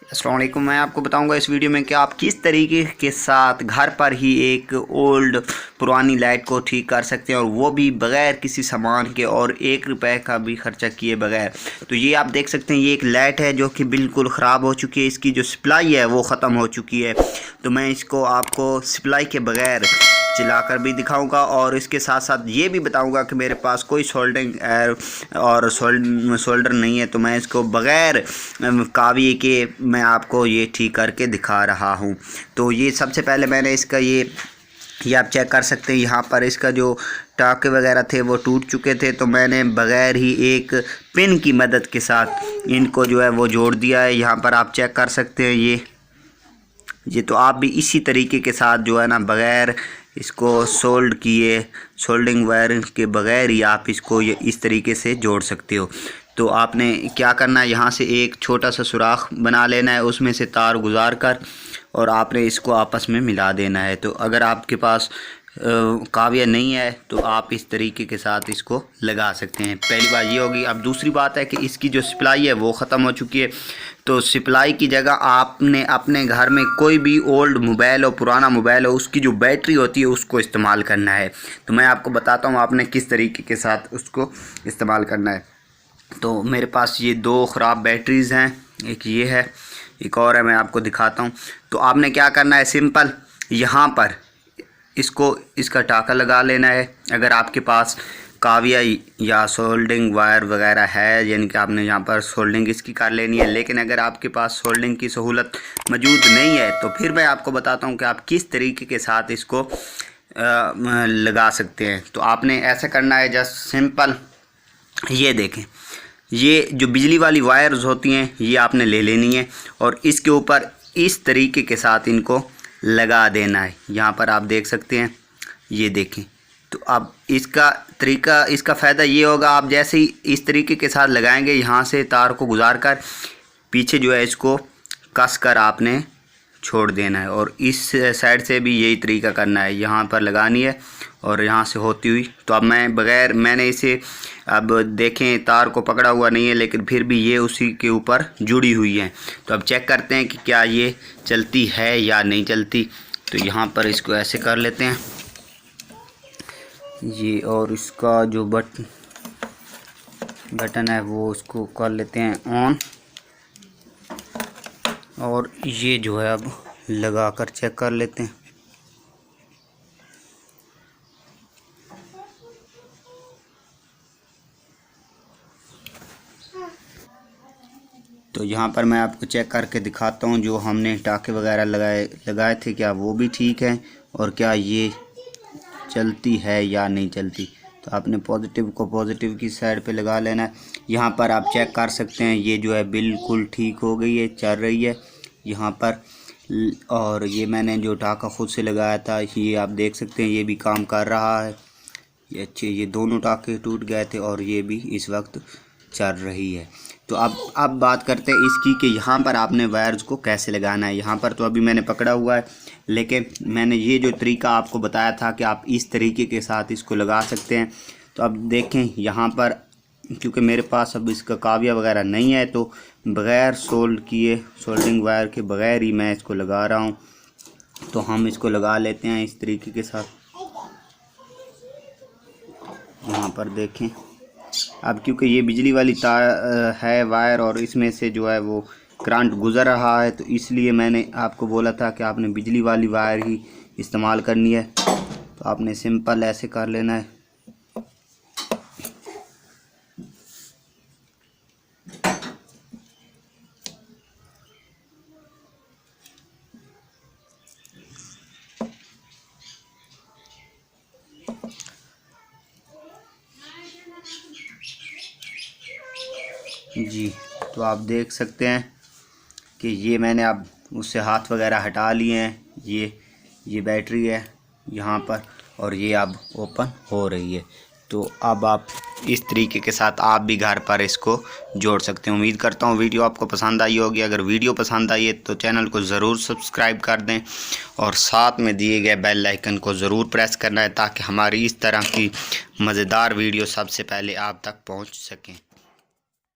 अस्सलाम वालेकुम। मैं आपको बताऊंगा इस वीडियो में कि आप किस तरीके के साथ घर पर ही एक ओल्ड पुरानी लाइट को ठीक कर सकते हैं और वो भी बग़ैर किसी सामान के और 1 रुपए का भी ख़र्चा किए बगैर। तो ये आप देख सकते हैं, ये एक लाइट है जो कि बिल्कुल ख़राब हो चुकी है। इसकी जो सप्लाई है वो ख़त्म हो चुकी है। तो मैं इसको आपको सप्लाई के बगैर चलाकर भी दिखाऊंगा और इसके साथ साथ ये भी बताऊंगा कि मेरे पास कोई सोल्डरिंग और सोल्डर नहीं है, तो मैं इसको बग़ैर काविये के मैं आपको ये ठीक करके दिखा रहा हूँ। तो ये सबसे पहले मैंने इसका ये आप चेक कर सकते हैं, यहाँ पर इसका जो टाके वगैरह थे वो टूट चुके थे। तो मैंने बग़ैर ही एक पिन की मदद के साथ इनको जो है वो जोड़ दिया है। यहाँ पर आप चेक कर सकते हैं ये तो आप भी इसी तरीके के साथ जो है ना, बग़ैर इसको सोल्ड किए, सोल्डिंग वायर के बग़ैर ही आप इसको ये इस तरीके से जोड़ सकते हो। तो आपने क्या करना है, यहाँ से एक छोटा सा सुराख बना लेना है, उसमें से तार गुजार कर और आपने इसको आपस में मिला देना है। तो अगर आपके पास काविया नहीं है तो आप इस तरीके के साथ इसको लगा सकते हैं। पहली बात ये होगी। अब दूसरी बात है कि इसकी जो सप्लाई है वो ख़त्म हो चुकी है। तो सप्लाई की जगह आपने अपने घर में कोई भी ओल्ड मोबाइल हो, पुराना मोबाइल हो, उसकी जो बैटरी होती है उसको इस्तेमाल करना है। तो मैं आपको बताता हूँ आपने किस तरीके के साथ उसको इस्तेमाल करना है। तो मेरे पास ये 2 ख़राब बैटरीज़ हैं, एक ये है, एक और है, मैं आपको दिखाता हूँ। तो आपने क्या करना है, सिंपल यहाँ पर इसका टाका लगा लेना है। अगर आपके पास काविया या सोल्डिंग वायर वगैरह है, यानी कि आपने यहाँ पर सोल्डिंग इसकी कर लेनी है। लेकिन अगर आपके पास सोल्डिंग की सहूलत मौजूद नहीं है तो फिर मैं आपको बताता हूँ कि आप किस तरीके के साथ इसको लगा सकते हैं। तो आपने ऐसा करना है, जस्ट सिंपल ये देखें, ये जो बिजली वाली वायर्स होती हैं ये आपने ले लेनी है और इसके ऊपर इस तरीके के साथ इनको लगा देना है। यहाँ पर आप देख सकते हैं, ये देखें। तो अब इसका तरीका, इसका फ़ायदा ये होगा, आप जैसे ही इस तरीके के साथ लगाएंगे, यहाँ से तार को गुजार कर पीछे जो है इसको कस कर आपने छोड़ देना है और इस साइड से भी यही तरीका करना है, यहाँ पर लगानी है और यहाँ से होती हुई। तो अब मैंने इसे, अब देखें तार को पकड़ा हुआ नहीं है लेकिन फिर भी ये उसी के ऊपर जुड़ी हुई है। तो अब चेक करते हैं कि क्या ये चलती है या नहीं चलती। तो यहाँ पर इसको ऐसे कर लेते हैं ये, और इसका जो बटन है वो उसको कर लेते हैं ऑन, और ये जो है अब लगा कर चेक कर लेते हैं। तो यहाँ पर मैं आपको चेक करके दिखाता हूँ, जो हमने टाके वगैरह लगाए थे क्या वो भी ठीक है और क्या ये चलती है या नहीं चलती। तो आपने पॉजिटिव को पॉजिटिव की साइड पे लगा लेना है। यहाँ पर आप चेक कर सकते हैं, ये जो है बिल्कुल ठीक हो गई है, चल रही है यहाँ पर। और ये मैंने जो टाका खुद से लगाया था ये आप देख सकते हैं, ये भी काम कर रहा है। ये अच्छे, ये दोनों टाके टूट गए थे और ये भी इस वक्त चल रही है। तो अब बात करते हैं इसकी कि यहाँ पर आपने वायर्स को कैसे लगाना है। यहाँ पर तो अभी मैंने पकड़ा हुआ है, लेकिन मैंने ये जो तरीका आपको बताया था कि आप इस तरीके के साथ इसको लगा सकते हैं। तो अब देखें यहाँ पर, क्योंकि मेरे पास अब इसका काविया वगैरह नहीं है, तो बग़ैर सोल्ड किए, सोल्डिंग वायर के बग़ैर ही मैं इसको लगा रहा हूँ। तो हम इसको लगा लेते हैं इस तरीके के साथ। यहाँ पर देखें, अब क्योंकि ये बिजली वाली तार है वायर और इसमें से जो है वो करंट गुजर रहा है, तो इसलिए मैंने आपको बोला था कि आपने बिजली वाली वायर ही इस्तेमाल करनी है। तो आपने सिंपल ऐसे कर लेना है। जी, तो आप देख सकते हैं कि ये मैंने अब उससे हाथ वगैरह हटा लिए हैं। ये बैटरी है यहाँ पर और ये अब ओपन हो रही है। तो अब आप इस तरीके के साथ आप भी घर पर इसको जोड़ सकते हैं। उम्मीद करता हूँ वीडियो आपको पसंद आई होगी। अगर वीडियो पसंद आई है तो चैनल को ज़रूर सब्सक्राइब कर दें और साथ में दिए गए बेल आइकन को ज़रूर प्रेस करना है, ताकि हमारी इस तरह की मज़ेदार वीडियो सबसे पहले आप तक पहुँच सकें।